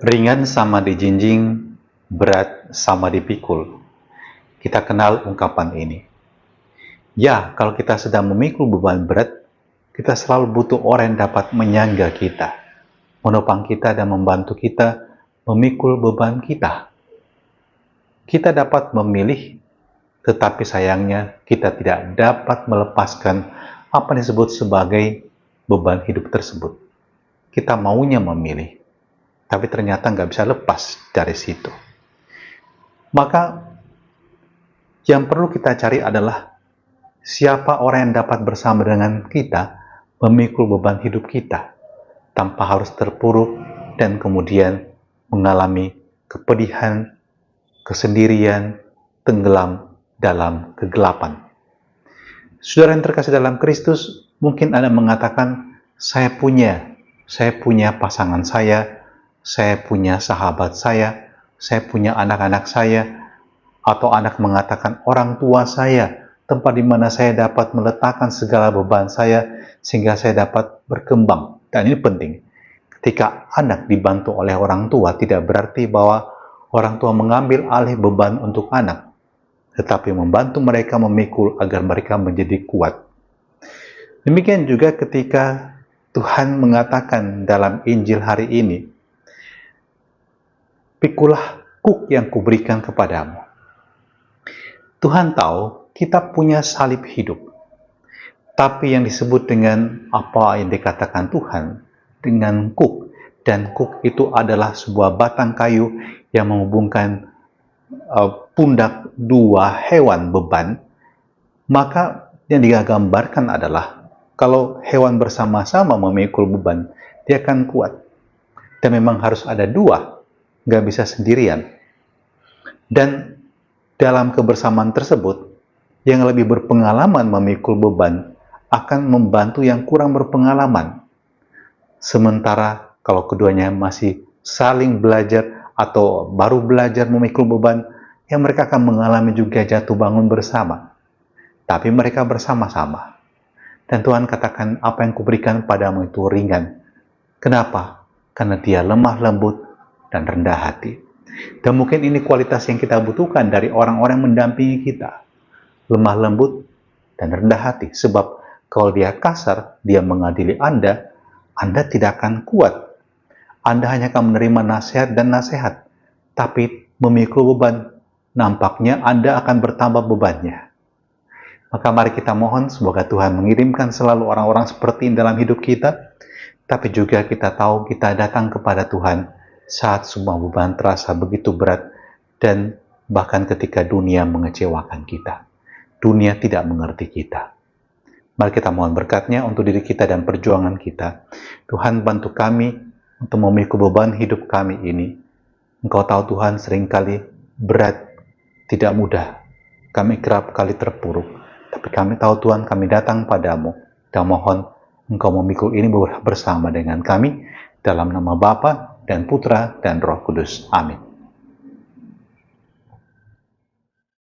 Ringan sama dijinjing, berat sama dipikul. Kita kenal ungkapan ini. Ya, kalau kita sedang memikul beban berat, kita selalu butuh orang yang dapat menyangga kita, menopang kita dan membantu kita memikul beban kita. Kita dapat memilih, tetapi sayangnya kita tidak dapat melepaskan apa yang disebut sebagai beban hidup tersebut. Kita maunya memilih, tapi ternyata nggak bisa lepas dari situ. Maka yang perlu kita cari adalah siapa orang yang dapat bersama dengan kita memikul beban hidup kita tanpa harus terpuruk dan kemudian mengalami kepedihan, kesendirian, tenggelam dalam kegelapan. Saudara yang terkasih dalam Kristus, mungkin Anda mengatakan, saya punya pasangan saya punya sahabat saya punya anak-anak saya, atau anak mengatakan orang tua saya, tempat di mana saya dapat meletakkan segala beban saya sehingga saya dapat berkembang. Dan ini penting. Ketika anak dibantu oleh orang tua, tidak berarti bahwa orang tua mengambil alih beban untuk anak, tetapi membantu mereka memikul agar mereka menjadi kuat. Demikian juga ketika Tuhan mengatakan dalam Injil hari ini, pikulah kuk yang kuberikan kepadamu. Tuhan tahu kita punya salib hidup. Tapi yang disebut dengan apa yang dikatakan Tuhan, dengan kuk. Dan kuk itu adalah sebuah batang kayu yang menghubungkan pundak dua hewan beban. Maka yang digambarkan adalah kalau hewan bersama-sama memikul beban, dia akan kuat. Dan memang harus ada dua, nggak bisa sendirian. Dan dalam kebersamaan tersebut, yang lebih berpengalaman memikul beban akan membantu yang kurang berpengalaman. Sementara kalau keduanya masih saling belajar atau baru belajar memikul beban, yang mereka akan mengalami juga jatuh bangun bersama. Tapi mereka bersama-sama. Dan Tuhan katakan, apa yang kuberikan padamu itu ringan. Kenapa? Karena dia lemah lembut dan rendah hati. Dan mungkin ini kualitas yang kita butuhkan dari orang-orang yang mendampingi kita. Lemah lembut dan rendah hati. Sebab kalau dia kasar, dia mengadili Anda tidak akan kuat. Anda hanya akan menerima nasihat dan nasihat. Tapi memikul beban, nampaknya Anda akan bertambah bebannya. Maka mari kita mohon semoga Tuhan mengirimkan selalu orang-orang seperti ini dalam hidup kita. Tapi juga kita tahu kita datang kepada Tuhan saat semua beban terasa begitu berat dan bahkan ketika dunia mengecewakan kita. Dunia tidak mengerti kita. Mari kita mohon berkat-Nya untuk diri kita dan perjuangan kita. Tuhan bantu kami untuk memikul beban hidup kami ini. Engkau tahu Tuhan seringkali berat, tidak mudah. Kami kerap kali terpuruk. Tapi kami tahu Tuhan kami datang padamu dan mohon Engkau memikul ini bersama dengan kami dalam nama Bapa dan Putra dan Roh Kudus. Amin.